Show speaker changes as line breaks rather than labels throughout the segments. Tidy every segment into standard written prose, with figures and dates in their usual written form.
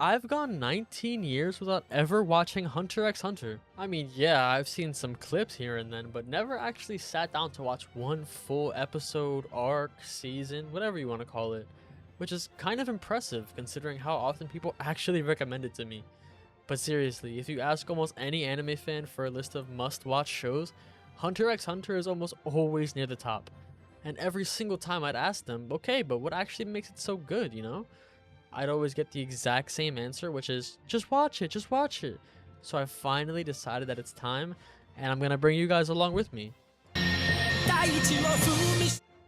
I've gone 19 years without ever watching Hunter x Hunter. I mean, yeah, I've seen some clips here and then, but never actually sat down to watch one full episode, arc, season, whatever you want to call it. Which is kind of impressive considering how often people actually recommend it to me. But seriously, if you ask almost any anime fan for a list of must-watch shows, Hunter x Hunter is almost always near the top. And every single time I'd ask them, okay, but what actually makes it so good, you know? I'd always get the exact same answer, which is just watch it, just watch it. So I finally decided that it's time, and I'm gonna bring you guys along with me.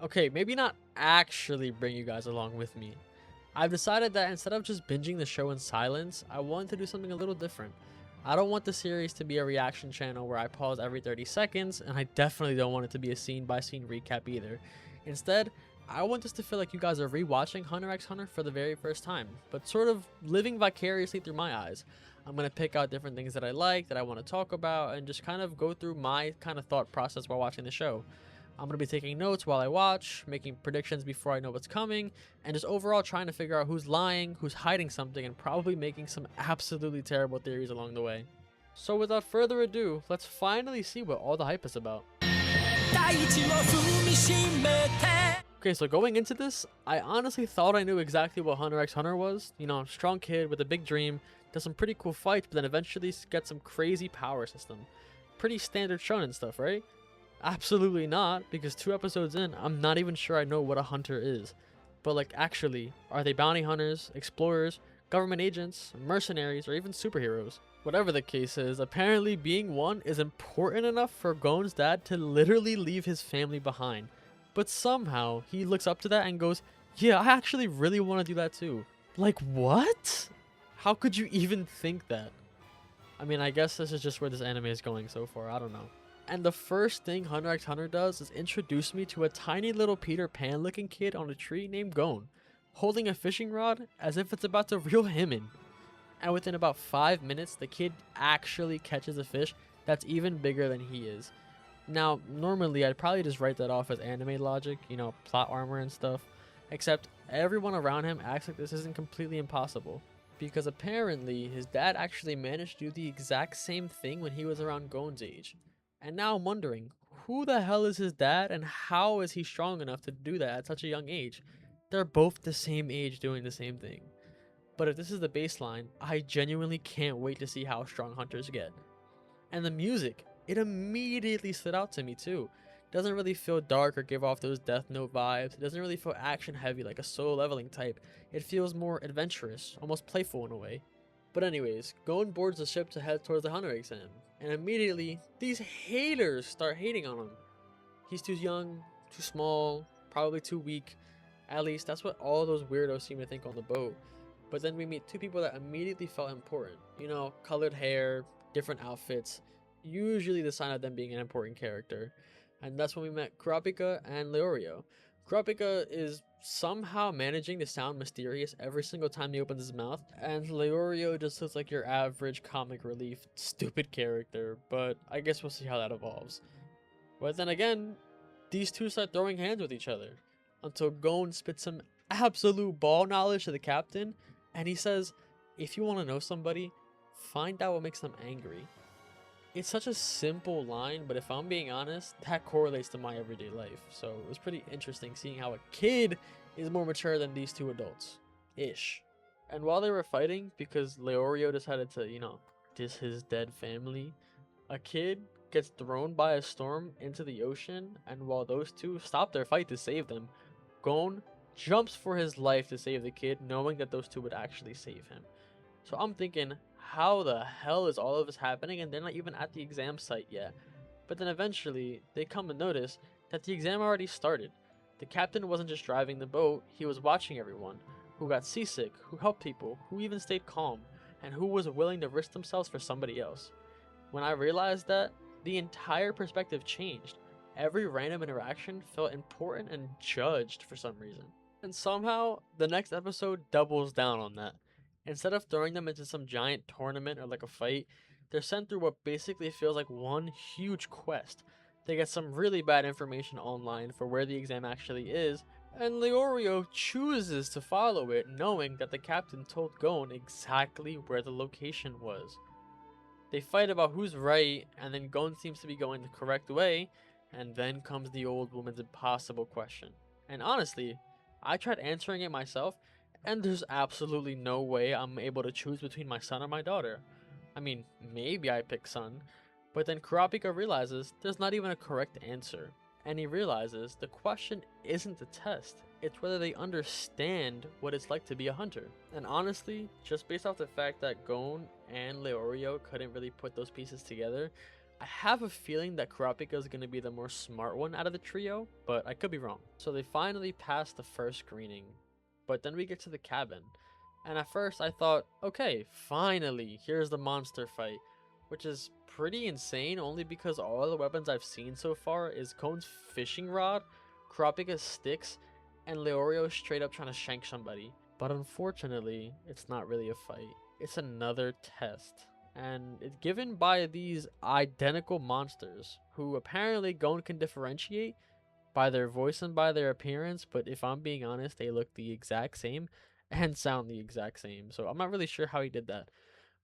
Okay, maybe not actually bring you guys along with me. I've decided that instead of just binging the show in silence, I want to do something a little different. I don't want the series to be a reaction channel where I pause every 30 seconds, and I definitely don't want it to be a scene by scene recap either. Instead, I want this to feel like you guys are rewatching Hunter x Hunter for the very first time, but sort of living vicariously through my eyes. I'm going to pick out different things that I like, that I want to talk about, and just kind of go through my kind of thought process while watching the show. I'm going to be taking notes while I watch, making predictions before I know what's coming, and just overall trying to figure out who's lying, who's hiding something, and probably making some absolutely terrible theories along the way. So without further ado, let's finally see what all the hype is about. Okay, so going into this, I honestly thought I knew exactly what Hunter x Hunter was. You know, strong kid with a big dream, does some pretty cool fights, but then eventually gets some crazy power system. Pretty standard shonen stuff, right? Absolutely not, because 2 episodes in, I'm not even sure I know what a hunter is. But like, actually, are they bounty hunters, explorers, government agents, mercenaries, or even superheroes? Whatever the case is, apparently being one is important enough for Gon's dad to literally leave his family behind. But somehow, he looks up to that and goes, yeah, I actually really want to do that too. Like, what? How could you even think that? I mean, I guess this is just where this anime is going so far, I don't know. And the first thing Hunter x Hunter does is introduce me to a tiny little Peter Pan looking kid on a tree named Gon, holding a fishing rod as if it's about to reel him in. And within about 5 minutes, the kid actually catches a fish that's even bigger than he is. Now, normally I'd probably just write that off as anime logic, you know, plot armor and stuff, except everyone around him acts like this isn't completely impossible. Because apparently, his dad actually managed to do the exact same thing when he was around Gon's age. And now I'm wondering, who the hell is his dad and how is he strong enough to do that at such a young age? They're both the same age doing the same thing. But if this is the baseline, I genuinely can't wait to see how strong hunters get. And the music, it immediately stood out to me too. It doesn't really feel dark or give off those Death Note vibes. It doesn't really feel action heavy like a solo leveling type. It feels more adventurous, almost playful in a way. But anyways, Gon boards the ship to head towards the hunter exam, and immediately these haters start hating on him. He's too young, too small, probably too weak. At least that's what all those weirdos seem to think on the boat. But then we meet 2 people that immediately felt important. You know, colored hair, different outfits, usually the sign of them being an important character. And that's when we met Kurapika and Leorio. Kurapika is somehow managing to sound mysterious every single time he opens his mouth, and Leorio just looks like your average comic relief stupid character, but I guess we'll see how that evolves. But then again, these two start throwing hands with each other, until Gon spits some absolute ball knowledge to the captain, and he says, if you want to know somebody, find out what makes them angry. It's such a simple line, but if I'm being honest, that correlates to my everyday life. So it was pretty interesting seeing how a kid is more mature than these 2 adults. Ish. And while they were fighting, because Leorio decided to, you know, diss his dead family, a kid gets thrown by a storm into the ocean, and while those 2 stop their fight to save them, Gon jumps for his life to save the kid, knowing that those 2 would actually save him. So I'm thinking, how the hell is all of this happening and they're not even at the exam site yet? But then eventually, they come to notice that the exam already started. The captain wasn't just driving the boat, he was watching everyone, who got seasick, who helped people, who even stayed calm, and who was willing to risk themselves for somebody else. When I realized that, the entire perspective changed. Every random interaction felt important and judged for some reason. And somehow, the next episode doubles down on that. Instead of throwing them into some giant tournament or like a fight, they're sent through what basically feels like one huge quest. They get some really bad information online for where the exam actually is, and Leorio chooses to follow it, knowing that the captain told Gon exactly where the location was. They fight about who's right, and then Gon seems to be going the correct way, and then comes the old woman's impossible question. And honestly, I tried answering it myself, and there's absolutely no way I'm able to choose between my son or my daughter. I mean, maybe I pick son, but then Kurapika realizes there's not even a correct answer. And he realizes the question isn't the test, it's whether they understand what it's like to be a hunter. And honestly, just based off the fact that Gon and Leorio couldn't really put those pieces together, I have a feeling that Kurapika is going to be the more smart one out of the trio, but I could be wrong. So they finally pass the first screening, but then we get to the cabin. And at first I thought, okay, finally, here's the monster fight, which is pretty insane only because all the weapons I've seen so far is Kone's fishing rod, Kurapika's sticks, and Leorio straight up trying to shank somebody. But unfortunately, it's not really a fight. It's another test. And it's given by these identical monsters, who apparently Gon can differentiate by their voice and by their appearance, but if I'm being honest, they look the exact same and sound the exact same. So I'm not really sure how he did that.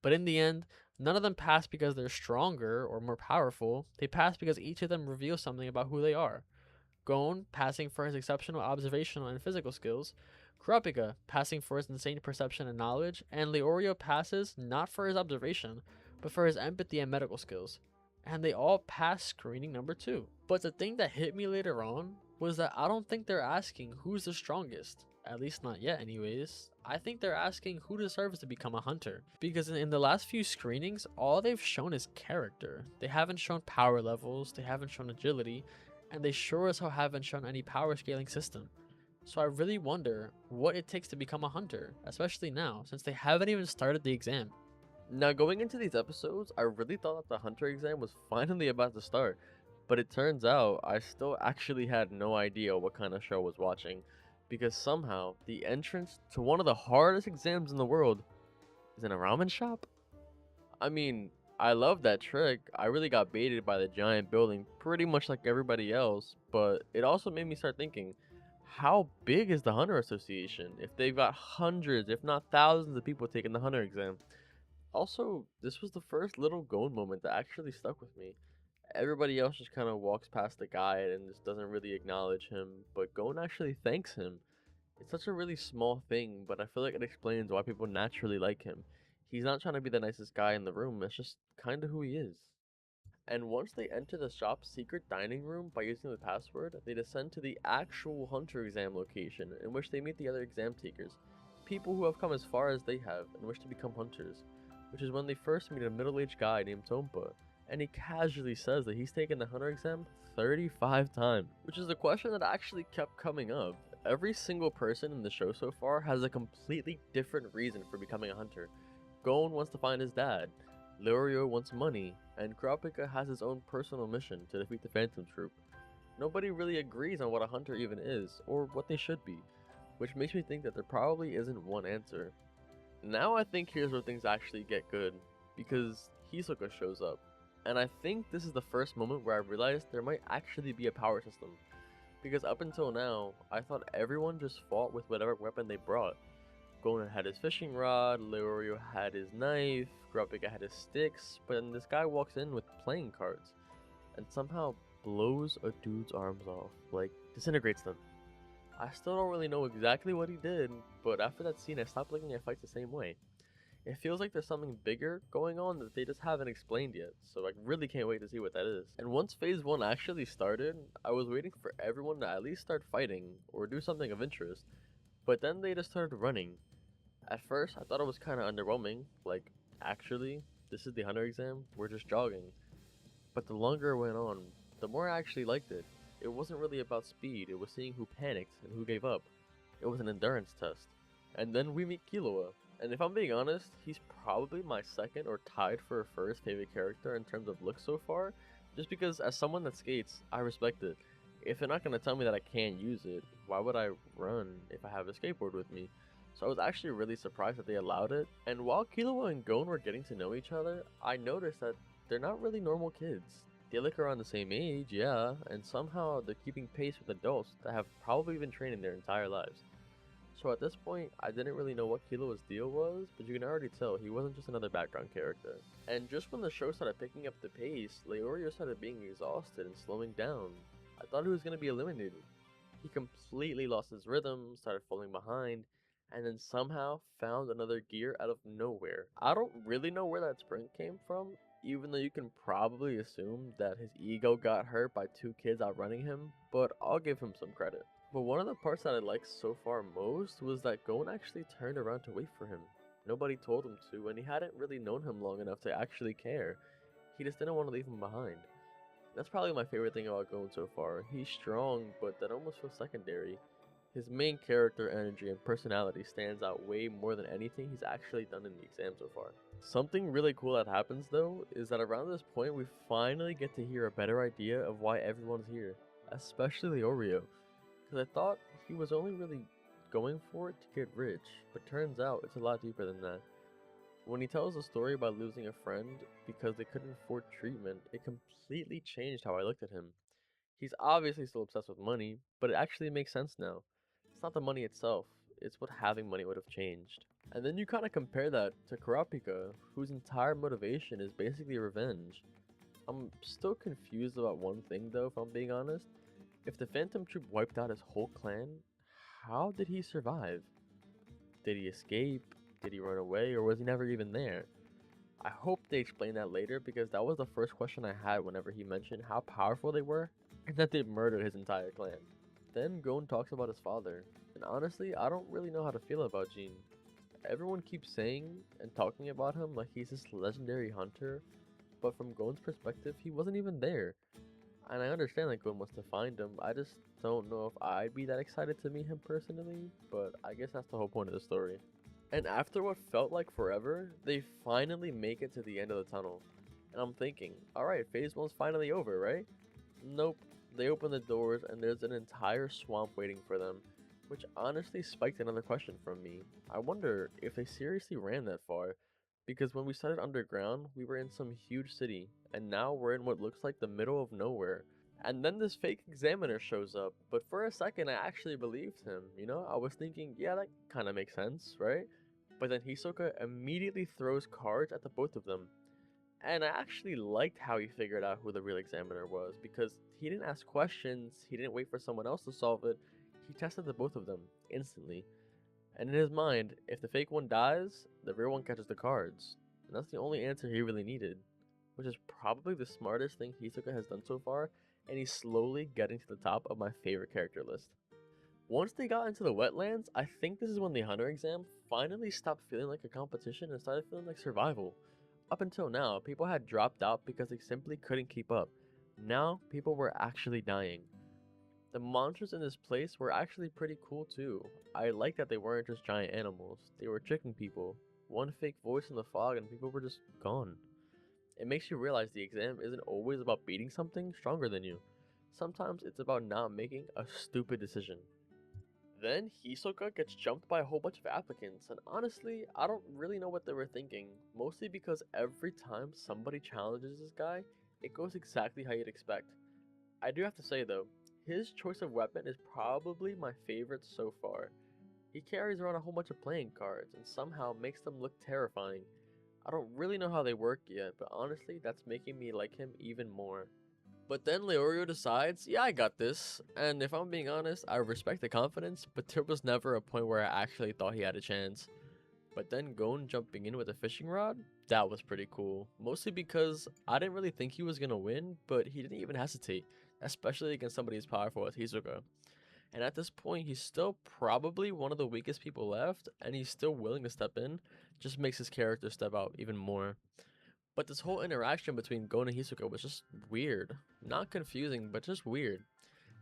But in the end, none of them pass because they're stronger or more powerful. They pass because each of them reveals something about who they are. Gon passing for his exceptional observational and physical skills, Kurapika passing for his insane perception and knowledge, and Leorio passes not for his observation, but for his empathy and medical skills. And they all pass screening number 2. But the thing that hit me later on was that I don't think they're asking who's the strongest. At least not yet, anyways. I think they're asking who deserves to become a hunter. Because in the last few screenings, all they've shown is character. They haven't shown power levels, they haven't shown agility, and they sure as hell haven't shown any power scaling system. So I really wonder what it takes to become a hunter, especially now, since they haven't even started the exam.
Now, going into these episodes, I really thought that the Hunter exam was finally about to start, but it turns out I still actually had no idea what kind of show I was watching, because somehow the entrance to one of the hardest exams in the world is in a ramen shop? I mean, I love that trick. I really got baited by the giant building pretty much like everybody else, but it also made me start thinking, how big is the Hunter Association if they've got hundreds, if not thousands of people taking the Hunter exam? Also, this was the first little Gon moment that actually stuck with me. Everybody else just kind of walks past the guide and just doesn't really acknowledge him, but Gon actually thanks him. It's such a really small thing, but I feel like it explains why people naturally like him. He's not trying to be the nicest guy in the room, it's just kind of who he is. And once they enter the shop's secret dining room by using the password, they descend to the actual Hunter exam location, in which they meet the other exam takers, people who have come as far as they have and wish to become hunters, which is when they first meet a middle-aged guy named Tompa, and he casually says that he's taken the Hunter exam 35 times, which is a question that actually kept coming up. Every single person in the show so far has a completely different reason for becoming a hunter. Gon wants to find his dad, Leorio wants money, and Kurapika has his own personal mission to defeat the Phantom Troop. Nobody really agrees on what a hunter even is, or what they should be, which makes me think that there probably isn't one answer. Now I think here's where things actually get good, because Hisoka shows up, and I think this is the first moment where I realized there might actually be a power system, because up until now, I thought everyone just fought with whatever weapon they brought. Gon had his fishing rod, Leorio had his knife, Kurapika had his sticks, but then this guy walks in with playing cards, and somehow blows a dude's arms off, like disintegrates them. I still don't really know exactly what he did, but after that scene I stopped looking at fights the same way. It feels like there's something bigger going on that they just haven't explained yet, so I really can't wait to see what that is. And once phase 1 actually started, I was waiting for everyone to at least start fighting, or do something of interest, but then they just started running. At first, I thought it was kinda underwhelming, like, actually, this is the Hunter exam, we're just jogging. But the longer it went on, the more I actually liked it. It wasn't really about speed, it was seeing who panicked and who gave up. It was an endurance test. And then we meet Killua, and if I'm being honest, he's probably my second or tied for a first favorite character in terms of looks so far, just because as someone that skates, I respect it. If they're not going to tell me that I can't use it, why would I run if I have a skateboard with me? So I was actually really surprised that they allowed it, and while Killua and Gon were getting to know each other, I noticed that they're not really normal kids. They look around the same age, yeah, and somehow they're keeping pace with adults that have probably been training their entire lives. So at this point, I didn't really know what Kilo's deal was, but you can already tell he wasn't just another background character. And just when the show started picking up the pace, Leorio started being exhausted and slowing down. I thought he was going to be eliminated. He completely lost his rhythm, started falling behind, and then somehow found another gear out of nowhere. I don't really know where that sprint came from, even though you can probably assume that his ego got hurt by two kids outrunning him, but I'll give him some credit. But one of the parts that I liked so far most was that Gon actually turned around to wait for him. Nobody told him to, and he hadn't really known him long enough to actually care. He just didn't want to leave him behind. That's probably my favorite thing about Gon so far. He's strong, but that almost feels secondary. His main character energy and personality stands out way more than anything he's actually done in the exam so far. Something really cool that happens though is that around this point we finally get to hear a better idea of why everyone's here, especially Oreo. Because I thought he was only really going for it to get rich, but turns out it's a lot deeper than that. When he tells the story about losing a friend because they couldn't afford treatment, it completely changed how I looked at him. He's obviously still obsessed with money, but it actually makes sense now. It's not the money itself, it's what having money would have changed. And then you kind of compare that to Kurapika, whose entire motivation is basically revenge. I'm still confused about one thing though, if I'm being honest. If the Phantom Troop wiped out his whole clan, how did he survive? Did he escape? Did he run away? Or was he never even there? I hope they explain that later because that was the first question I had whenever he mentioned how powerful they were and that they murdered his entire clan. Then Gon talks about his father, and honestly, I don't really know how to feel about Jean. Everyone keeps saying and talking about him like he's this legendary hunter, but from Gon's perspective, he wasn't even there. And I understand that Gon wants to find him, I just don't know if I'd be that excited to meet him personally, but I guess that's the whole point of the story. And after what felt like forever, they finally make it to the end of the tunnel. And I'm thinking, alright, phase 1's finally over, right? Nope. They open the doors and there's an entire swamp waiting for them, which honestly spiked another question from me. I wonder if they seriously ran that far, because when we started underground, we were in some huge city, and now we're in what looks like the middle of nowhere. And then this fake examiner shows up, but for a second I actually believed him, you know? I was thinking, yeah, that kinda makes sense, right? But then Hisoka immediately throws cards at the both of them. And I actually liked how he figured out who the real examiner was, because he didn't ask questions, he didn't wait for someone else to solve it, he tested the both of them, instantly. And in his mind, if the fake one dies, the real one catches the cards. And that's the only answer he really needed, which is probably the smartest thing Hisoka has done so far, and he's slowly getting to the top of my favorite character list. Once they got into the wetlands, I think this is when the Hunter exam finally stopped feeling like a competition and started feeling like survival. Up until now, people had dropped out because they simply couldn't keep up. Now, people were actually dying. The monsters in this place were actually pretty cool too. I like that they weren't just giant animals, they were tricking people. One fake voice in the fog and people were just gone. It makes you realize the exam isn't always about beating something stronger than you. Sometimes it's about not making a stupid decision. Then Hisoka gets jumped by a whole bunch of applicants, and honestly, I don't really know what they were thinking, mostly because every time somebody challenges this guy, it goes exactly how you'd expect. I do have to say though, his choice of weapon is probably my favorite so far. He carries around a whole bunch of playing cards and somehow makes them look terrifying. I don't really know how they work yet, but honestly, that's making me like him even more. But then Leorio decides, yeah, I got this. And if I'm being honest, I respect the confidence, but there was never a point where I actually thought he had a chance. But then Gon jumping in with a fishing rod, that was pretty cool. Mostly because I didn't really think he was gonna win, but he didn't even hesitate, especially against somebody as powerful as Hisoka. And at this point, he's still probably one of the weakest people left, and he's still willing to step in, just makes his character step out even more. But this whole interaction between Gon and Hisoka was just weird. Not confusing, but just weird.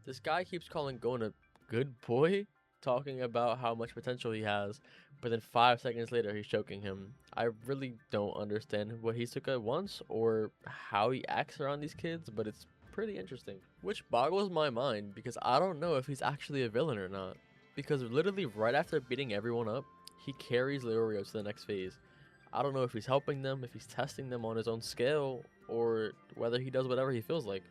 This guy keeps calling Gon a good boy, talking about how much potential he has, but then 5 seconds later he's choking him. I really don't understand what Hisoka wants or how he acts around these kids, but it's pretty interesting. Which boggles my mind because I don't know if he's actually a villain or not. Because literally right after beating everyone up, he carries Leorio to the next phase. I don't know if he's helping them, if he's testing them on his own scale, or whether he does whatever he feels like.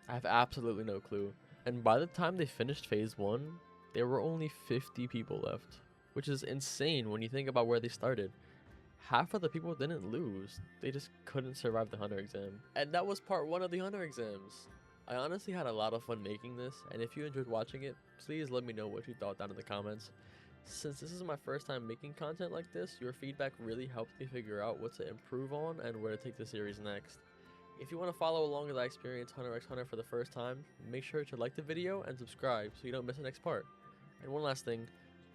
I have absolutely no clue. And by the time they finished phase 1, there were only 50 people left, which is insane when you think about where they started. Half of the people didn't lose, they just couldn't survive the hunter exam. And that was part 1 of the hunter exams. I honestly had a lot of fun making this, and if you enjoyed watching it, please let me know what you thought down in the comments. Since this is my first time making content like this, your feedback really helps me figure out what to improve on and where to take the series next. If you want to follow along as I experience Hunter x Hunter for the first time, make sure to like the video and subscribe so you don't miss the next part. And one last thing,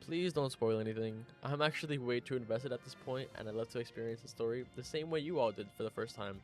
please don't spoil anything. I'm actually way too invested at this point, and I love to experience the story the same way you all did for the first time.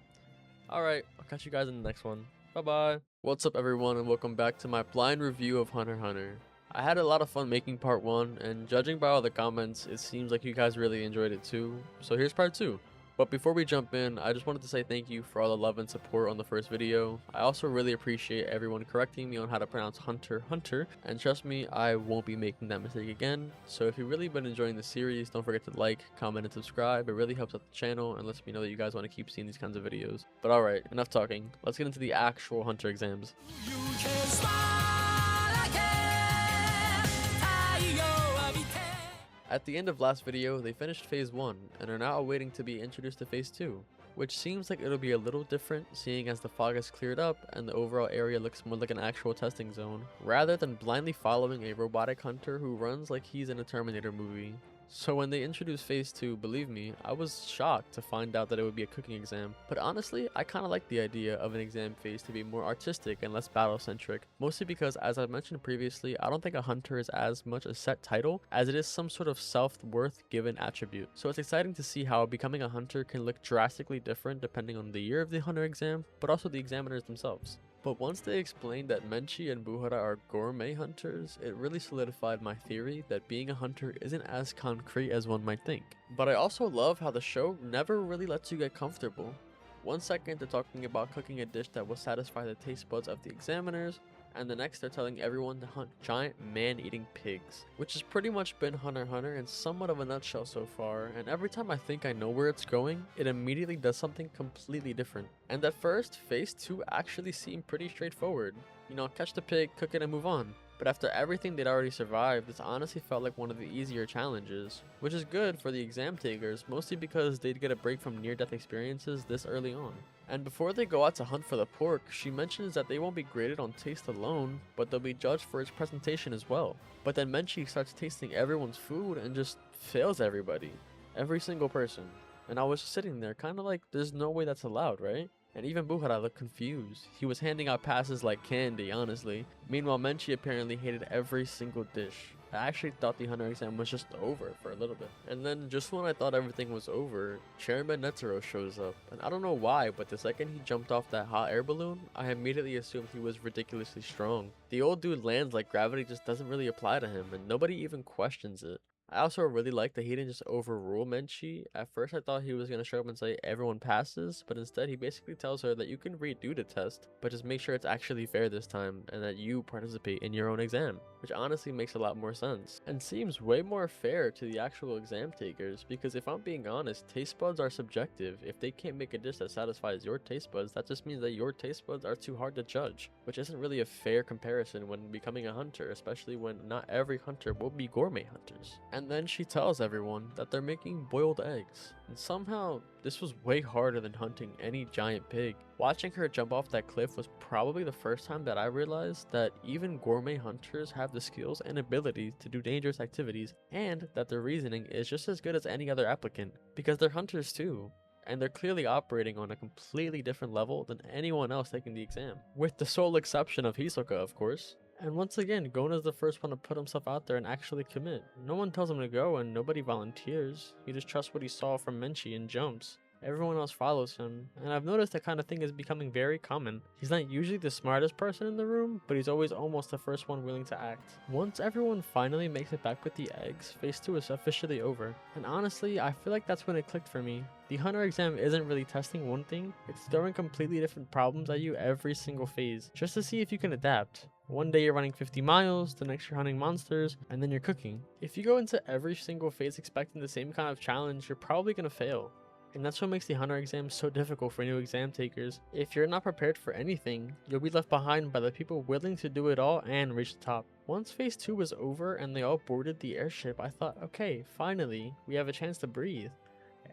Alright, I'll catch you guys in the next one. Bye bye. What's up everyone, and welcome back to my blind review of Hunter x Hunter. I had a lot of fun making part 1, and judging by all the comments, it seems like you guys really enjoyed it too. So here's part 2. But before we jump in, I just wanted to say thank you for all the love and support on the first video. I also really appreciate everyone correcting me on how to pronounce Hunter Hunter, and trust me, I won't be making that mistake again. So if you've really been enjoying the series, don't forget to like, comment, and subscribe. It really helps out the channel and lets me know that you guys want to keep seeing these kinds of videos. But alright, enough talking. Let's get into the actual Hunter exams. At the end of last video, they finished phase 1 and are now awaiting to be introduced to phase 2, which seems like it'll be a little different seeing as the fog has cleared up and the overall area looks more like an actual testing zone, rather than blindly following a robotic hunter who runs like he's in a Terminator movie. So when they introduced phase 2, believe me, I was shocked to find out that it would be a cooking exam. But honestly, I kinda like the idea of an exam phase to be more artistic and less battle centric, mostly because as I mentioned previously, I don't think a hunter is as much a set title as it is some sort of self-worth given attribute. So it's exciting to see how becoming a hunter can look drastically different depending on the year of the hunter exam, but also the examiners themselves. But once they explained that Menchi and Buhara are gourmet hunters, it really solidified my theory that being a hunter isn't as concrete as one might think. But I also love how the show never really lets you get comfortable. 1 second they're talking about cooking a dish that will satisfy the taste buds of the examiners, and the next they're telling everyone to hunt giant man-eating pigs, which has pretty much been Hunter x Hunter in somewhat of a nutshell so far, and every time I think I know where it's going, it immediately does something completely different. And at first, phase 2 actually seemed pretty straightforward. You know, catch the pig, cook it, and move on. But after everything they'd already survived, this honestly felt like one of the easier challenges, which is good for the exam takers, mostly because they'd get a break from near-death experiences this early on. And before they go out to hunt for the pork, she mentions that they won't be graded on taste alone, but they'll be judged for its presentation as well. But then Menchi starts tasting everyone's food and just fails everybody. Every single person. And I was just sitting there kinda like, there's no way that's allowed, right? And even Buhara looked confused. He was handing out passes like candy, honestly. Meanwhile, Menchi apparently hated every single dish. I actually thought the hunter exam was just over for a little bit. And then just when I thought everything was over, Chairman Netero shows up. And I don't know why, but the second he jumped off that hot air balloon, I immediately assumed he was ridiculously strong. The old dude lands like gravity just doesn't really apply to him, and nobody even questions it. I also really like that he didn't just overrule Menchi. At first I thought he was going to show up and say everyone passes, but instead he basically tells her that you can redo the test, but just make sure it's actually fair this time and that you participate in your own exam, which honestly makes a lot more sense and seems way more fair to the actual exam takers, because if I'm being honest, taste buds are subjective. If they can't make a dish that satisfies your taste buds, that just means that your taste buds are too hard to judge, which isn't really a fair comparison when becoming a hunter, especially when not every hunter will be gourmet hunters. And then she tells everyone that they're making boiled eggs. And somehow, this was way harder than hunting any giant pig. Watching her jump off that cliff was probably the first time that I realized that even gourmet hunters have the skills and ability to do dangerous activities, and that their reasoning is just as good as any other applicant, because they're hunters too. And they're clearly operating on a completely different level than anyone else taking the exam. With the sole exception of Hisoka, of course. And once again, Gona's the first one to put himself out there and actually commit. No one tells him to go and nobody volunteers. He just trusts what he saw from Menchi and jumps. Everyone else follows him, and I've noticed that kind of thing is becoming very common. He's not usually the smartest person in the room, but he's always almost the first one willing to act. Once everyone finally makes it back with the eggs, phase 2 is officially over. And honestly, I feel like that's when it clicked for me. The hunter exam isn't really testing one thing, it's throwing completely different problems at you every single phase, just to see if you can adapt. One day you're running 50 miles, the next you're hunting monsters, and then you're cooking. If you go into every single phase expecting the same kind of challenge, you're probably gonna fail.
And that's what makes the Hunter exam so difficult for new exam takers. If you're not prepared for anything, you'll be left behind by the people willing to do it all and reach the top. Once phase 2 was over and they all boarded the airship, I thought, okay, finally, we have a chance to breathe.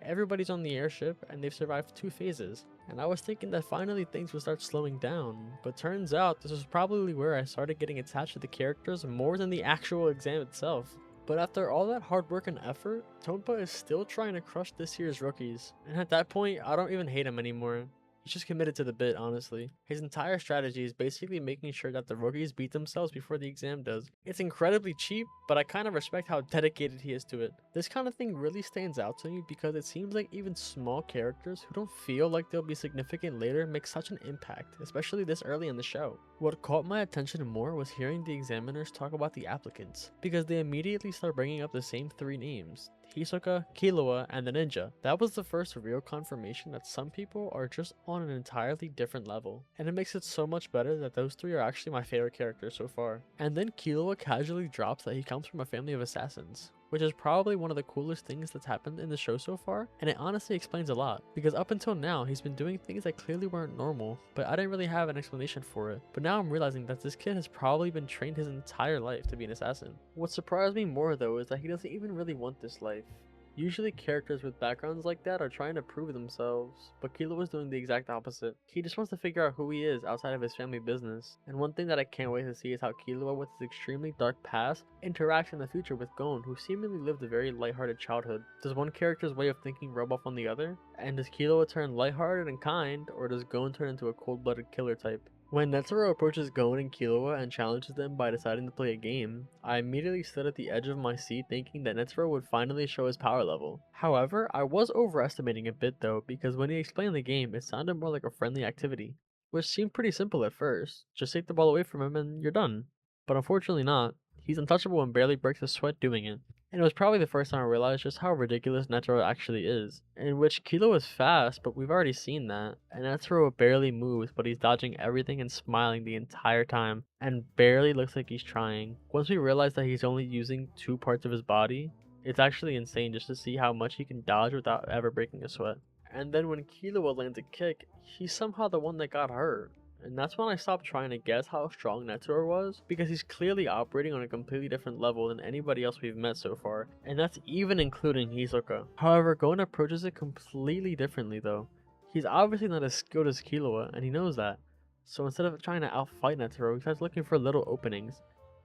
Everybody's on the airship and they've survived 2 phases. And I was thinking that finally things would start slowing down, but turns out this was probably where I started getting attached to the characters more than the actual exam itself. But after all that hard work and effort, Tompa is still trying to crush this year's rookies. And at that point, I don't even hate him anymore. He's just committed to the bit, honestly. His entire strategy is basically making sure that the rookies beat themselves before the exam does. It's incredibly cheap, but I kind of respect how dedicated he is to it. This kind of thing really stands out to me because it seems like even small characters who don't feel like they'll be significant later make such an impact, especially this early in the show. What caught my attention more was hearing the examiners talk about the applicants, because they immediately start bringing up the same 3 names. Hisoka, Killua, and the ninja. That was the first real confirmation that some people are just on an entirely different level, and it makes it so much better that those 3 are actually my favorite characters so far. And then Killua casually drops that he comes from a family of assassins, which is probably one of the coolest things that's happened in the show so far, and it honestly explains a lot, because up until now he's been doing things that clearly weren't normal, but I didn't really have an explanation for it. But now I'm realizing that this kid has probably been trained his entire life to be an assassin. What surprised me more though is that he doesn't even really want this life. Usually characters with backgrounds like that are trying to prove themselves, but Killua was doing the exact opposite. He just wants to figure out who he is outside of his family business. And one thing that I can't wait to see is how Killua, with his extremely dark past, interacts in the future with Gon, who seemingly lived a very lighthearted childhood. Does one character's way of thinking rub off on the other? And does Killua turn lighthearted and kind, or does Gon turn into a cold-blooded killer type? When Netero approaches Gon and Killua and challenges them by deciding to play a game, I immediately stood at the edge of my seat thinking that Netero would finally show his power level. However, I was overestimating a bit though, because when he explained the game, it sounded more like a friendly activity, which seemed pretty simple at first. Just take the ball away from him and you're done. But unfortunately not. He's untouchable and barely breaks a sweat doing it. And it was probably the first time I realized just how ridiculous Netero actually is, in which Kilo is fast, but we've already seen that, and Netero barely moves, but he's dodging everything and smiling the entire time, and barely looks like he's trying. Once we realize that he's only using 2 parts of his body, it's actually insane just to see how much he can dodge without ever breaking a sweat. And then when Killua lands a kick, he's somehow the one that got hurt. And that's when I stopped trying to guess how strong Netero was, because he's clearly operating on a completely different level than anybody else we've met so far, and that's even including Hisoka. However, Gon approaches it completely differently though. He's obviously not as skilled as Killua, and he knows that. So instead of trying to outfight Netero, he starts looking for little openings,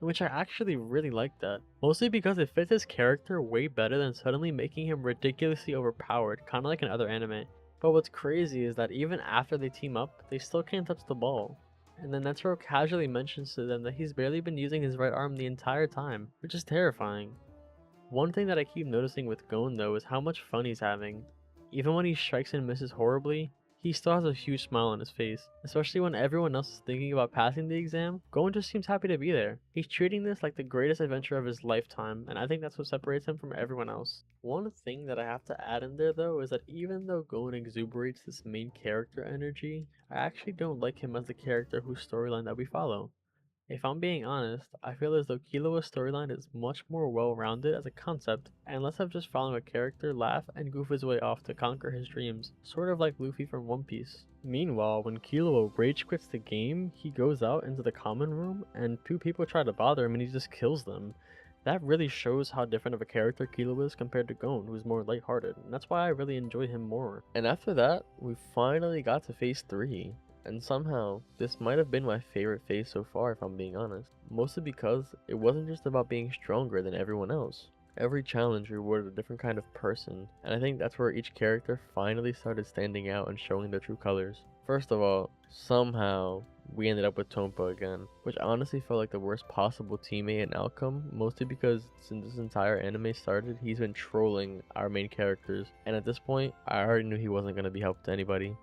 in which I actually really like that. Mostly because it fits his character way better than suddenly making him ridiculously overpowered, kinda like in other anime. But what's crazy is that even after they team up, they still can't touch the ball. And then Netero casually mentions to them that he's barely been using his right arm the entire time, which is terrifying. One thing that I keep noticing with Gon though is how much fun he's having. Even when he strikes and misses horribly, he still has a huge smile on his face. Especially when everyone else is thinking about passing the exam, Gon just seems happy to be there. He's treating this like the greatest adventure of his lifetime, and I think that's what separates him from everyone else. One thing that I have to add in there though is that even though Gon exuberates this main character energy, I actually don't like him as the character whose storyline that we follow. If I'm being honest, I feel as though Killua's storyline is much more well-rounded as a concept, and less of just following a character laugh and goof his way off to conquer his dreams, sort of like Luffy from One Piece. Meanwhile, when Killua rage quits the game, he goes out into the common room, and 2 people try to bother him and he just kills them. That really shows how different of a character Killua is compared to Gon, who's more lighthearted, and that's why I really enjoy him more. And after that, we finally got to phase 3. And somehow, this might have been my favorite phase so far if I'm being honest. Mostly because it wasn't just about being stronger than everyone else. Every challenge rewarded a different kind of person, and I think that's where each character finally started standing out and showing their true colors. First of all, somehow, we ended up with Tompa again, which honestly felt like the worst possible teammate and outcome, mostly because since this entire anime started, he's been trolling our main characters, and at this point, I already knew he wasn't going to be helpful to anybody.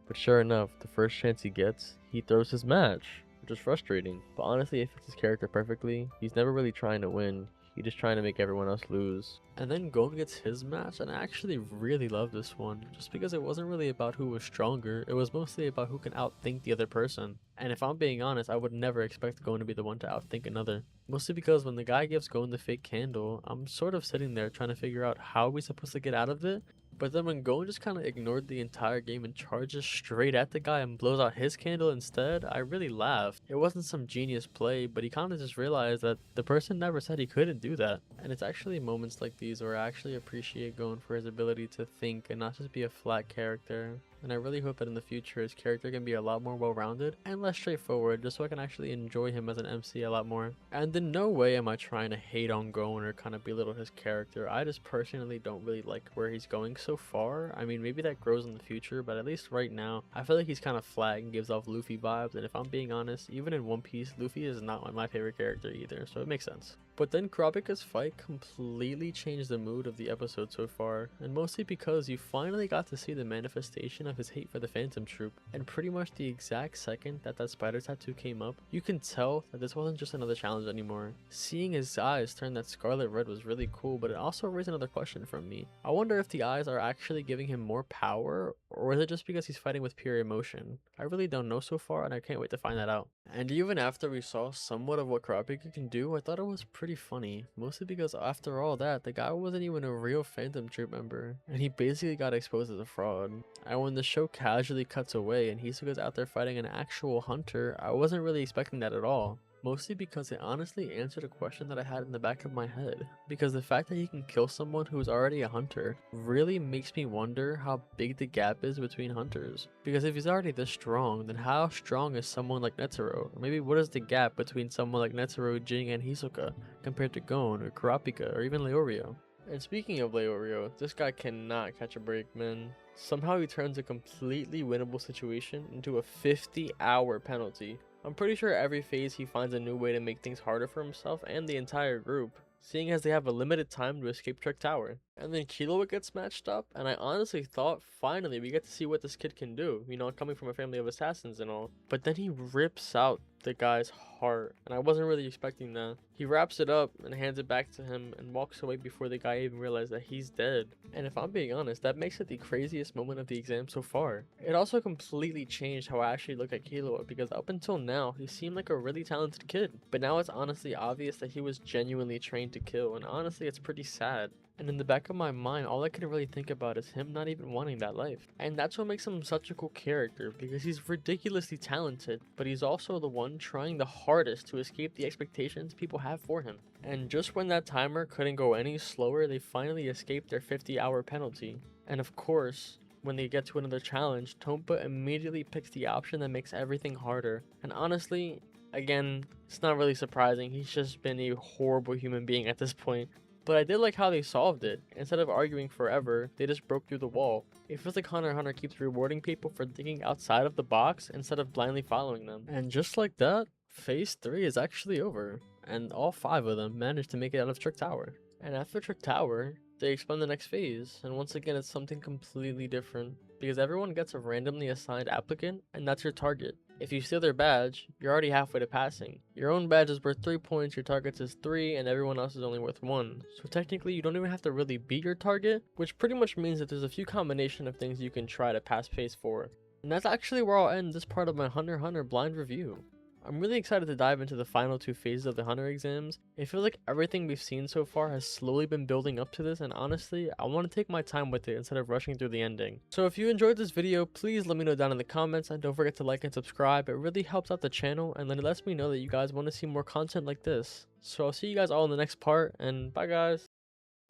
But sure enough, the first chance he gets, he throws his match, which is frustrating. But honestly, it fits his character perfectly. He's never really trying to win, he's just trying to make everyone else lose. And then Gon gets his match, and I actually really love this one, just because it wasn't really about who was stronger, it was mostly about who can outthink the other person. And if I'm being honest, I would never expect Gon to be the one to outthink another. Mostly because when the guy gives Gon the fake candle, I'm sort of sitting there trying to figure out how are we supposed to get out of it, But then when Gon just kind of ignored the entire game and charges straight at the guy and blows out his candle instead, I really laughed. It wasn't some genius play, but he kind of just realized that the person never said he couldn't do that. And it's actually moments like these where I actually appreciate Gon for his ability to think and not just be a flat character. And I really hope that in the future his character can be a lot more well-rounded and less straightforward, just so I can actually enjoy him as an MC a lot more. And in no way am I trying to hate on Gon or kind of belittle his character. I just personally don't really like where he's going so far. I mean, maybe that grows in the future, but at least right now I feel like he's kind of flat and gives off Luffy vibes. And if I'm being honest, even in One Piece, Luffy is not my favorite character either, so it makes sense. But then Kurapika's fight completely changed the mood of the episode so far, and mostly because you finally got to see the manifestation of his hate for the Phantom Troop. And pretty much the exact second that spider tattoo came up, you can tell that this wasn't just another challenge anymore. Seeing his eyes turn that scarlet red was really cool, but it also raised another question from me. I wonder if the eyes are actually giving him more power, or is it just because he's fighting with pure emotion? I really don't know so far, and I can't wait to find that out. And even after we saw somewhat of what Kurapika can do, I thought it was pretty funny, mostly because after all that, the guy wasn't even a real Phantom Troop member, and he basically got exposed as a fraud. And when the show casually cuts away and Hisoka's out there fighting an actual hunter, I wasn't really expecting that at all. Mostly because it honestly answered a question that I had in the back of my head. Because the fact that he can kill someone who's already a hunter really makes me wonder how big the gap is between hunters. Because if he's already this strong, then how strong is someone like Netero? Or maybe what is the gap between someone like Netero, Jing, and Hisoka compared to Gon, or Kurapika, or even Leorio? And speaking of Leorio, this guy cannot catch a break, man. Somehow he turns a completely winnable situation into a 50-hour penalty. I'm pretty sure every phase he finds a new way to make things harder for himself and the entire group, seeing as they have a limited time to escape Trick Tower. And then Killua gets matched up, and I honestly thought finally we get to see what this kid can do, you know, coming from a family of assassins and all. But then he rips out the guy's heart, and I wasn't really expecting that. He wraps it up and hands it back to him and walks away before the guy even realized that he's dead. And if I'm being honest, that makes it the craziest moment of the exam so far. It also completely changed how I actually look at Killua, because up until now he seemed like a really talented kid, but now it's honestly obvious that he was genuinely trained to kill, and honestly it's pretty sad. And in the back of my mind, all I could really think about is him not even wanting that life. And that's what makes him such a cool character, because he's ridiculously talented, but he's also the one trying the hardest to escape the expectations people have for him. And just when that timer couldn't go any slower, they finally escaped their 50-hour penalty. And of course, when they get to another challenge, Tompa immediately picks the option that makes everything harder. And honestly, again, it's not really surprising. He's just been a horrible human being at this point. But I did like how they solved it. Instead of arguing forever, they just broke through the wall. It feels like Hunter x Hunter keeps rewarding people for thinking outside of the box instead of blindly following them. And just like that, phase 3 is actually over. And all 5 of them managed to make it out of Trick Tower. And after Trick Tower, they expand the next phase, and once again it's something completely different, because everyone gets a randomly assigned applicant, and that's your target. If you steal their badge, you're already halfway to passing. Your own badge is worth 3 points, your target's is 3, and everyone else is only worth 1. So technically you don't even have to really beat your target, which pretty much means that there's a few combination of things you can try to pass phase 4. And that's actually where I'll end this part of my Hunter x Hunter blind review. I'm really excited to dive into the final 2 phases of the Hunter exams. It feels like everything we've seen so far has slowly been building up to this, and honestly, I want to take my time with it instead of rushing through the ending. So if you enjoyed this video, please let me know down in the comments, and don't forget to like and subscribe. It really helps out the channel, and then it lets me know that you guys want to see more content like this. So I'll see you guys all in the next part, and bye guys!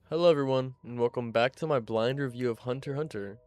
Hello everyone, and welcome back to my blind review of Hunter x Hunter.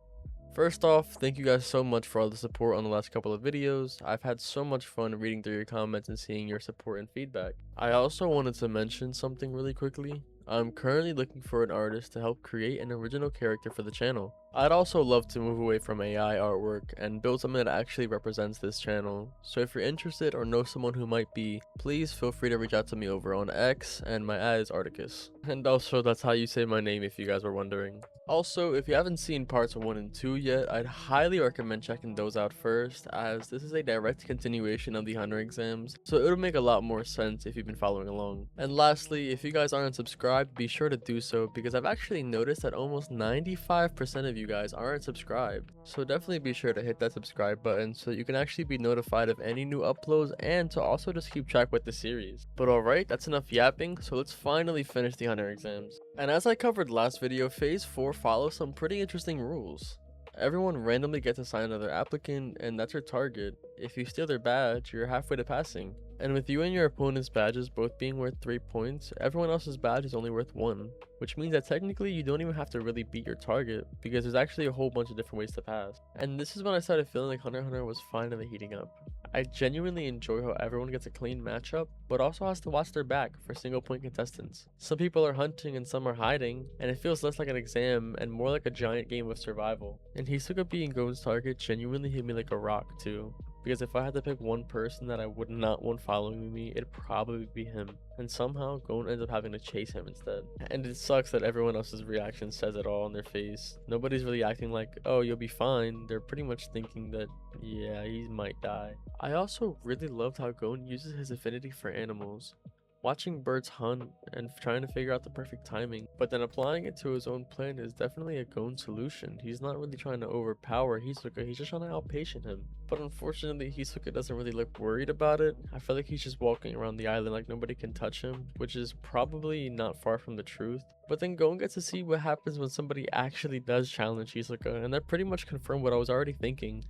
First off, thank you guys so much for all the support on the last couple of videos. I've had so much fun reading through your comments and seeing your support and feedback. I also wanted to mention something really quickly. I'm currently looking for an artist to help create an original character for the channel. I'd also love to move away from AI artwork and build something that actually represents this channel. So if you're interested or know someone who might be, please feel free to reach out to me over on X, and my ad is Articus. And also, that's how you say my name if you guys were wondering. Also, if you haven't seen parts 1 and 2 yet, I'd highly recommend checking those out first, as this is a direct continuation of the Hunter exams, so it would make a lot more sense if you've been following along. And lastly, if you guys aren't subscribed, be sure to do so, because I've actually noticed that almost 95% of you
you guys aren't subscribed, so definitely be sure to hit that subscribe button so you can actually be notified of any new uploads and to also just keep track with the series. But alright, that's enough yapping, so let's finally finish the hunter exams. And as I covered last video, phase 4 follows some pretty interesting rules. Everyone randomly gets assigned another applicant, and that's your target. If you steal their badge, you're halfway to passing. And with you and your opponent's badges both being worth 3 points, everyone else's badge is only worth 1. Which means that technically you don't even have to really beat your target, because there's actually a whole bunch of different ways to pass. And this is when I started feeling like Hunter x Hunter was finally heating up. I genuinely enjoy how everyone gets a clean matchup, but also has to watch their back for single point contestants. Some people are hunting and some are hiding, and it feels less like an exam and more like a giant game of survival. And Hisoka being Gon's target genuinely hit me like a rock too. Because if I had to pick one person that I would not want following me, it'd probably be him. And somehow, Gon ends up having to chase him instead. And it sucks that everyone else's reaction says it all on their face. Nobody's really acting like, oh, you'll be fine. They're pretty much thinking that, yeah, he might die. I also really loved how Gon uses his affinity for animals. Watching birds hunt and trying to figure out the perfect timing, but then applying it to his own plan is definitely a Gon solution. He's not really trying to overpower Hisoka, he's just trying to outpatient him. But unfortunately, Hisoka doesn't really look worried about it. I feel like he's just walking around the island like nobody can touch him, which is probably not far from the truth. But then Gon gets to see what happens when somebody actually does challenge Hisoka, and that pretty much confirmed what I was already thinking.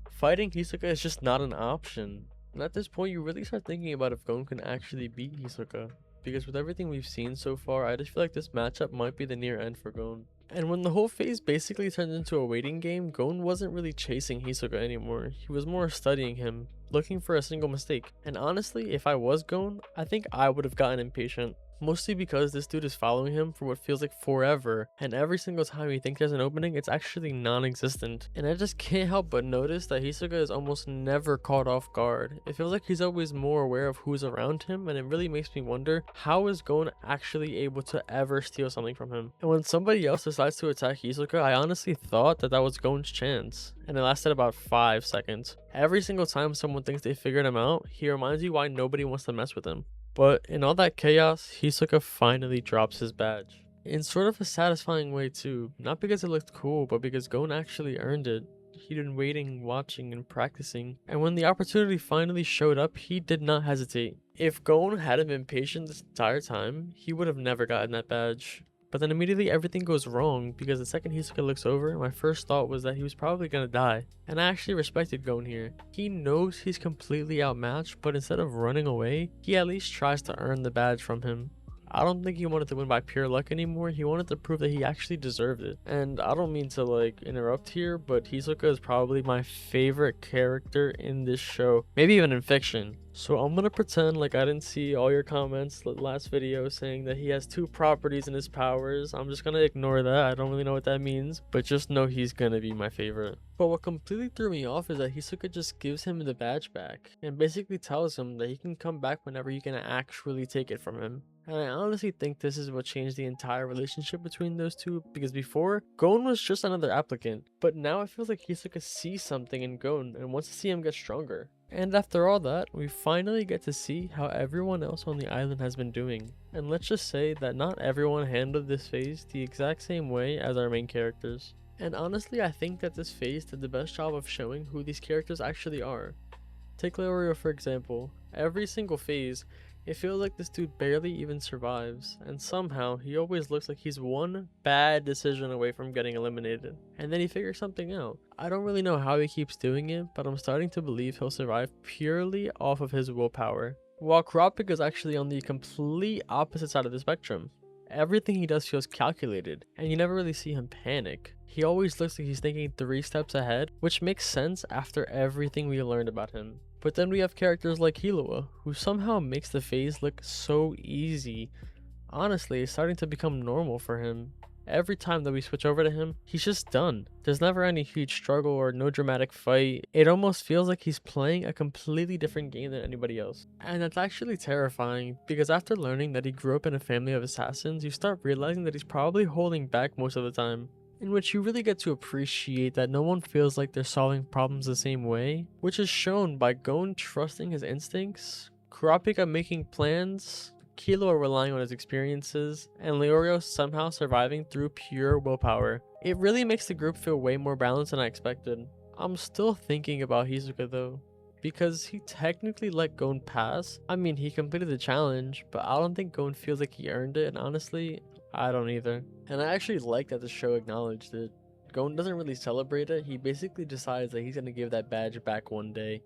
Fighting Hisoka is just not an option. And at this point, you really start thinking about if Gon can actually beat Hisoka. Because with everything we've seen so far, I just feel like this matchup might be the near end for Gon. And when the whole phase basically turned into a waiting game, Gon wasn't really chasing Hisoka anymore. He was more studying him, looking for a single mistake. And honestly, if I was Gon, I think I would have gotten impatient. Mostly because this dude is following him for what feels like forever, and every single time he thinks there's an opening, it's actually non-existent. And I just can't help but notice that Hisoka is almost never caught off guard. It feels like he's always more aware of who's around him, and it really makes me wonder, how is Gon actually able to ever steal something from him? And when somebody else decides to attack Hisoka, I honestly thought that was Gon's chance, and it lasted about 5 seconds. Every single time someone thinks they figured him out, he reminds you why nobody wants to mess with him. But in all that chaos, Hisoka finally drops his badge. In sort of a satisfying way too, not because it looked cool, but because Gon actually earned it. He'd been waiting, watching, and practicing, and when the opportunity finally showed up, he did not hesitate. If Gon hadn't been patient this entire time, he would have never gotten that badge. But then immediately everything goes wrong, because the second Hisoka looks over, my first thought was that he was probably gonna die. And I actually respected Gon here. He knows he's completely outmatched, but instead of running away, he at least tries to earn the badge from him. I don't think he wanted to win by pure luck anymore, he wanted to prove that he actually deserved it. And I don't mean to interrupt here, but Hisoka is probably my favorite character in this show, maybe even in fiction. So I'm gonna pretend like I didn't see all your comments last video saying that he has 2 properties in his powers. I'm just gonna ignore that, I don't really know what that means, but just know he's gonna be my favorite. But what completely threw me off is that Hisoka just gives him the badge back, and basically tells him that he can come back whenever you can actually take it from him. And I honestly think this is what changed the entire relationship between those two, because before, Gon was just another applicant, but now it feels like Hisoka sees something in Gon and wants to see him get stronger. And after all that, we finally get to see how everyone else on the island has been doing. And let's just say that not everyone handled this phase the exact same way as our main characters. And honestly, I think that this phase did the best job of showing who these characters actually are. Take Leorio for example. Every single phase, it feels like this dude barely even survives, and somehow he always looks like he's one bad decision away from getting eliminated, and then he figures something out. I don't really know how he keeps doing it, but I'm starting to believe he'll survive purely off of his willpower. While Kurapika is actually on the complete opposite side of the spectrum. Everything he does feels calculated, and you never really see him panic. He always looks like he's thinking 3 steps ahead, which makes sense after everything we learned about him. But then we have characters like Killua, who somehow makes the phase look so easy. Honestly, it's starting to become normal for him. Every time that we switch over to him, he's just done. There's never any huge struggle or no dramatic fight. It almost feels like he's playing a completely different game than anybody else. And that's actually terrifying, because after learning that he grew up in a family of assassins, you start realizing that he's probably holding back most of the time. In which you really get to appreciate that no one feels like they're solving problems the same way, which is shown by Gon trusting his instincts, Kurapika making plans,
Killua relying on his experiences, and Leorio somehow surviving through pure willpower. It really makes the group feel way more balanced than I expected. I'm still thinking about Hisoka though, because he technically let Gon pass. I mean, he completed the challenge, but I don't think Gon feels like he earned it, and honestly, I don't either. And I actually like that the show acknowledged it. Gon doesn't really celebrate it, he basically decides that he's gonna give that badge back one day.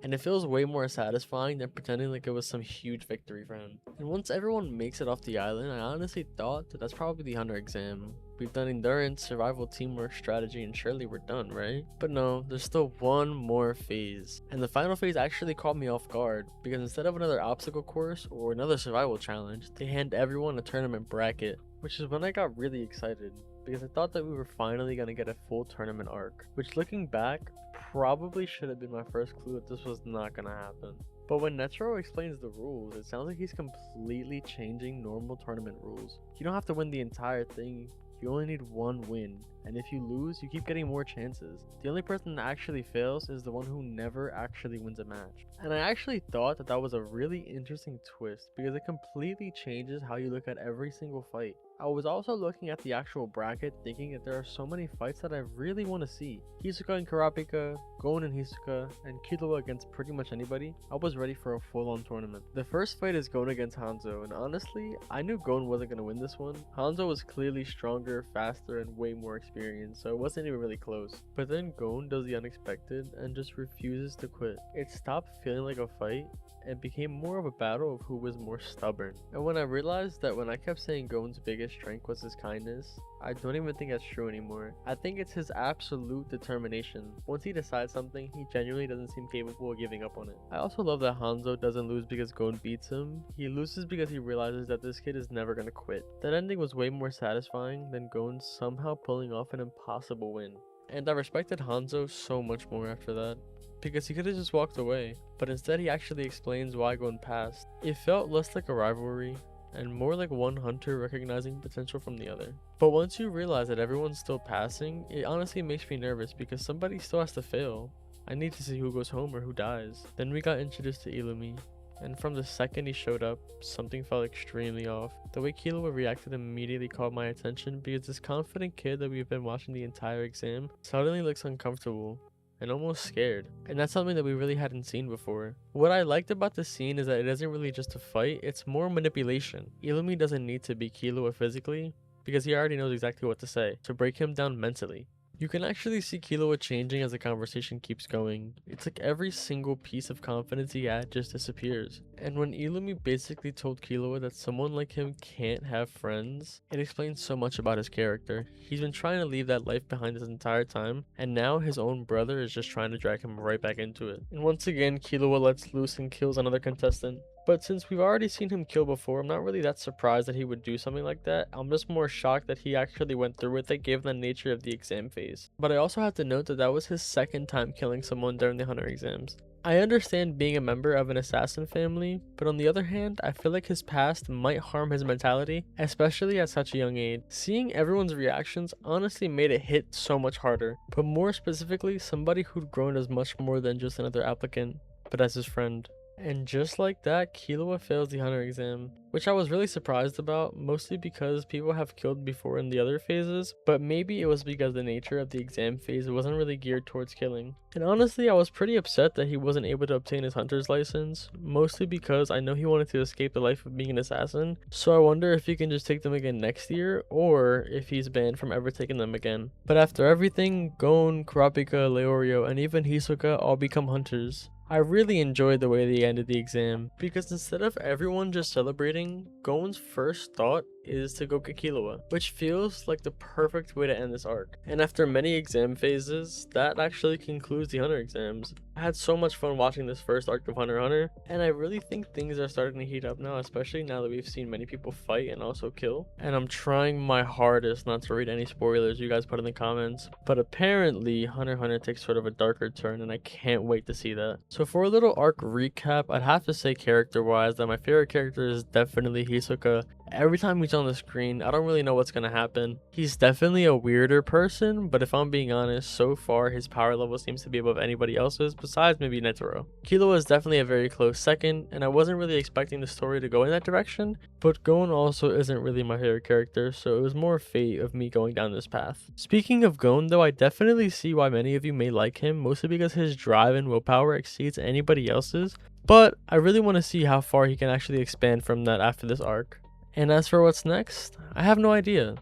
And it feels way more satisfying than pretending like it was some huge victory for him. And once everyone makes it off the island, I honestly thought that that's probably the Hunter exam. We've done endurance, survival, teamwork, strategy, and surely we're done, right? But no, there's still one more phase. And the final phase actually caught me off guard, because instead of another obstacle course or another survival challenge, they hand everyone a tournament bracket, which is when I got really excited, because I thought that we were finally going to get a full tournament arc, which looking back, probably should have been my first clue that this was not going to happen. But when Netero explains the rules, it sounds like he's completely changing normal tournament rules. You don't have to win the entire thing, you only need one win, and if you lose, you keep getting more chances. The only person that actually fails is the one who never actually wins a match. And I actually thought that that was a really interesting twist, because it completely changes how you look at every single fight. I was also looking at the actual bracket thinking that there are so many fights that I really want to see. Hisoka and Kurapika, Gon and Hisoka, and Killua against pretty much anybody. I was ready for a full-on tournament. The first fight is Gon against Hanzo, and honestly, I knew Gon wasn't going to win this one. Hanzo was clearly stronger, faster, and way more experienced, so it wasn't even really close. But then Gon does the unexpected and just refuses to quit. It stopped feeling like a fight and became more of a battle of who was more stubborn. And when I realized that when I kept saying Gon's biggest strength was his kindness, I don't even think that's true anymore. I think it's his absolute determination. Once he decides something, he genuinely doesn't seem capable of giving up on it. I also love that Hanzo doesn't lose because Gon beats him. He loses because he realizes that this kid is never gonna quit. That ending was way more satisfying than Gon somehow pulling off an impossible win. And I respected Hanzo so much more after that, because he could have just walked away, but instead he actually explains why Gon passed. It felt less like a rivalry, and more like one hunter recognizing potential from the other. But once you realize that everyone's still passing, it honestly makes me nervous because somebody still has to fail. I need to see who goes home or who dies. Then we got introduced to Illumi, and from the second he showed up, something felt extremely off. The way Killua reacted immediately caught my attention because this confident kid that we've been watching the entire exam suddenly looks uncomfortable and almost scared, and that's something that we really hadn't seen before. What I liked about the scene is that it isn't really just a fight, it's more manipulation. Illumi doesn't need to beat Killua physically, because he already knows exactly what to say, to break him down mentally. You can actually see Killua changing as the conversation keeps going. It's like every single piece of confidence he had just disappears. And when Illumi basically told Killua that someone like him can't have friends, it explains so much about his character. He's been trying to leave that life behind this entire time, and now his own brother is just trying to drag him right back into it. And once again, Killua lets loose and kills another contestant. But since we've already seen him kill before, I'm not really that surprised that he would do something like that. I'm just more shocked that he actually went through with it given the nature of the exam phase. But I also have to note that that was his second time killing someone during the Hunter exams. I understand being a member of an assassin family, but on the other hand, I feel like his past might harm his mentality, especially at such a young age. Seeing everyone's reactions honestly made it hit so much harder, but more specifically, somebody who'd grown as much more than just another applicant, but as his friend. And just like that, Killua fails the Hunter exam, which I was really surprised about, mostly because people have killed before in the other phases, but maybe it was because the nature of the exam phase wasn't really geared towards killing. And honestly, I was pretty upset that he wasn't able to obtain his hunter's license, mostly because I know he wanted to escape the life of being an assassin, so I wonder if he can just take them again next year, or if he's banned from ever taking them again. But after everything, Gon, Kurapika, Leorio, and even Hisoka all become hunters. I really enjoyed the way they ended the exam, because instead of everyone just celebrating, Gon's first thought is to go get Killua, which feels like the perfect way to end this arc. And after many exam phases, that actually concludes the Hunter exams. I had so much fun watching this first arc of Hunter x Hunter, and I really think things are starting to heat up now, especially now that we've seen many people fight and also kill. And I'm trying my hardest not to read any spoilers you guys put in the comments, but apparently Hunter x Hunter takes sort of a darker turn, and I can't wait to see that. So for a little arc recap, I'd have to say character-wise that my favorite character is definitely Hisoka. Every time he's on the screen, I don't really know what's gonna happen. He's definitely a weirder person, but if I'm being honest, so far his power level seems to be above anybody else's besides maybe Netero. Kilo is definitely a very close second, and I wasn't really expecting the story to go in that direction, but Gon also isn't really my favorite character, so it was more fate of me going down this path. Speaking of Gon though, I definitely see why many of you may like him, mostly because his drive and willpower exceeds anybody else's, but I really want to see how far he can actually expand from that after this arc. And as for what's next, I have no idea.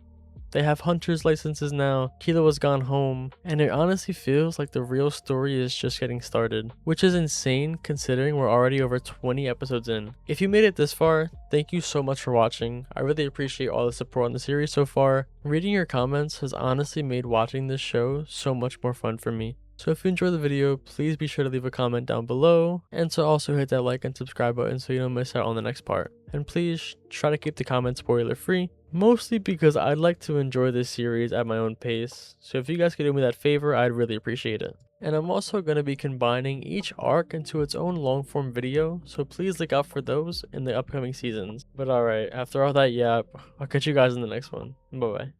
They have hunter's licenses now, Kilo has gone home, and it honestly feels like the real story is just getting started, which is insane considering we're already over 20 episodes in. If you made it this far, thank you so much for watching. I really appreciate all the support on the series so far. Reading your comments has honestly made watching this show so much more fun for me. So if you enjoyed the video, please be sure to leave a comment down below, and to also hit that like and subscribe button so you don't miss out on the next part. And please try to keep the comments spoiler free, mostly because I'd like to enjoy this series at my own pace, so if you guys could do me that favor, I'd really appreciate it. And I'm also going to be combining each arc into its own long form video, so please look out for those in the upcoming seasons. But alright, after all that yap, I'll catch you guys in the next one. Bye bye.